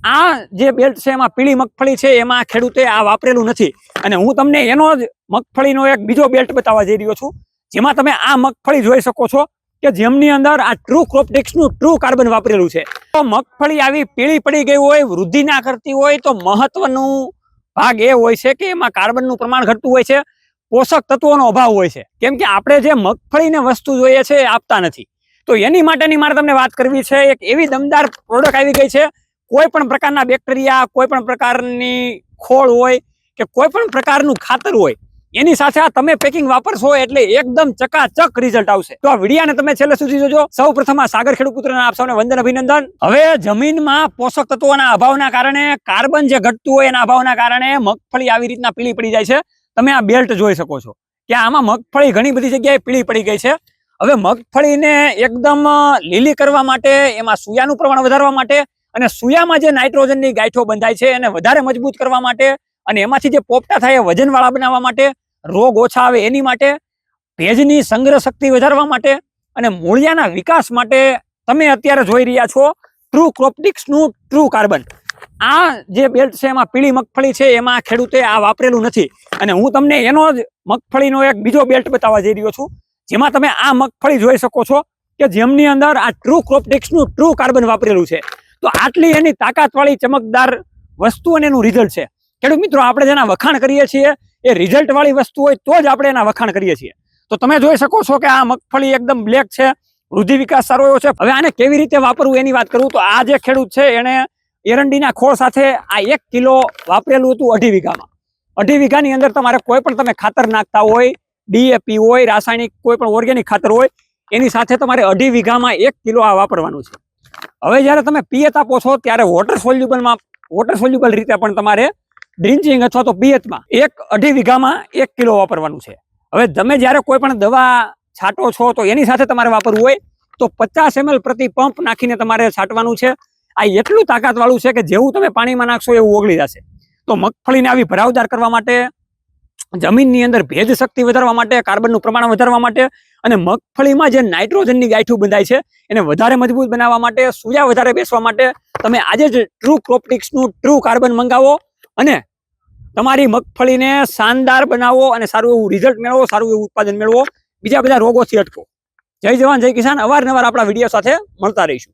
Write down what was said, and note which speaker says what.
Speaker 1: આ જે બેલ્ટ છે એમાં પીળી મગફળી છે એમાં ખેડૂતે આ વાપરેલું નથી અને હું તમને એનો જ મગફળીનો એક બીજો બેલ્ટ બતાવવા જઈ રહ્યો છું જેમાં તમે આ મગફળી જોઈ શકો છો કે જેમની અંદર આ ટ્રુ ક્રોપટેક્સનું ટ્રુ કાર્બન વાપરેલું છે. તો મગફળી આવી પીળી પડી ગઈ હોય, વૃદ્ધિ ના કરતી હોય તો મહત્વનું ભાગ એ હોય છે કે એમાં કાર્બનનું પ્રમાણ ઘટતું હોય છે, પોષક તત્વોનો અભાવ હોય છે. કેમ કે આપણે જે મગફળીને વસ્તુ જોઈએ છે એ આપતા નથી. તો એની માટેની મારે તમને વાત કરવી છે. એક એવી દમદાર પ્રોડક્ટ આવી ગઈ છે. કોઈ પણ પ્રકારના બેક્ટેરિયા, કોઈ પણ પ્રકારની ખોળ હોય કે કોઈ પણ પ્રકારનું ખાતર હોય એની સાથે આ તમે પેકિંગ વાપરશો એટલે એકદમ ચકાચક રિઝલ્ટ આવશે. તો આ વિડિયાને તમે છેલ્લે સુધી જોજો. સૌ પ્રથમ આ સાગર ખેડૂત પુત્રના આપ સૌને વંદન, અભિનંદન. હવે જમીનમાં પોષક તત્વોના અભાવના કારણે, કાર્બન જે ઘટતું હોય એના અભાવના કારણે મગફળી આવી રીતના પીળી પડી જાય છે. તમે આ બેલ્ટ જોઈ શકો છો કે આમાં મગફળી ઘણી બધી જગ્યાએ પીળી પડી ગઈ છે. હવે મગફળીને એકદમ લીલી કરવા માટે, એમાં સુયાનું પ્રમાણ વધારવા માટે અને સુયામાં જે નાઇટ્રોજનની ગાંઠો બંધાય છે એને વધારે મજબૂત કરવા માટે અને એમાંથી જે પોપટા થાય એ વજનવાળા બનાવવા માટે, રોગ ઓછા આવે એની માટે, ભેજની સંગ્રહ શક્તિ વધારવા માટે અને મૂળિયાના વિકાસ માટે તમે અત્યારે જોઈ રહ્યા છો ટ્રુ ક્રોપટેક્સનું ટ્રુ કાર્બન. આ જે બેલ્ટ છે એમાં પીળી મગફળી છે એમાં ખેડૂતે આ વાપરેલું નથી અને હું તમને એનો જ મગફળીનો એક બીજો બેલ્ટ બતાવવા જઈ રહ્યો છું જેમાં તમે આ મગફળી જોઈ શકો છો કે જેમની અંદર આ ટ્રુ ક્રોપટેક્સનું ટ્રુ કાર્બન વાપરેલું છે. તો આટલી એની તાકાતવાળી ચમકદાર વસ્તુ અને એનું રિઝલ્ટ છે. ખેડૂત મિત્રો, આપણે જેના વખાણ કરીએ છીએ એ રિઝલ્ટ વાળી વસ્તુ હોય તો જ આપણે એના વખાણ કરીએ છીએ. તો તમે જોઈ શકો છો કે આ મગફળી એકદમ બ્લેક છે, વૃદ્ધિ વિકાસ સારો એવો છે. હવે આને કેવી રીતે વાપરવું એની વાત કરું તો આ જે ખેડૂત છે એને એરંડીના ખોળ સાથે આ 1 કિલો વાપરેલું હતું 2.5 વીઘામાં. 2.5 વીઘાની અંદર તમારે કોઈ પણ તમે ખાતર નાખતા હોય, ડીએપી હોય, રાસાયણિક કોઈ પણ ઓર્ગેનિક ખાતર હોય, એની સાથે તમારે 2.5 વીઘામાં 1 કિલો આ વાપરવાનું છે. હવે જ્યારે તમે પિયત આપો છો ત્યારે વોટર સોલ્યુબલ રીતે પણ તમારે ડ્રિન્ચિંગ અથવા તો પિયતમાં 2.5 વીઘામાં 1 કિલો વાપરવાનું છે. હવે તમે જ્યારે કોઈ પણ દવા છાંટો છો તો એની સાથે તમારે વાપરવું હોય તો 50 ml પ્રતિ પંપ નાખીને તમારે છાંટવાનું છે. આ એટલું તાકાતવાળું છે કે જેવું તમે પાણીમાં નાખશો એવું ઓગળી જશે. તો મગફળીને આવી ભરાવદાર કરવા માટે, જમીનની અંદર ભેજ શક્તિ વધારવા માટે, કાર્બનનું પ્રમાણ વધારવા માટે અને મગફળીમાં જે નાઇટ્રોજનની ગાંઠું બંધાય છે એને વધારે મજબૂત બનાવવા માટે, સુયા વધારે બેસવા માટે તમે આજે જ ટ્રુ ક્રોપટેક્સનું ટ્રુ કાર્બન મંગાવો અને તમારી મગફળીને શાનદાર બનાવો અને સારું એવું રિઝલ્ટ મેળવો, સારું એવું ઉત્પાદન મેળવો, બીજા બધા રોગોથી અટકો. જય જવાન, જય કિસાન. અવારનવાર આપણા વિડીયો સાથે મળતા રહીશું.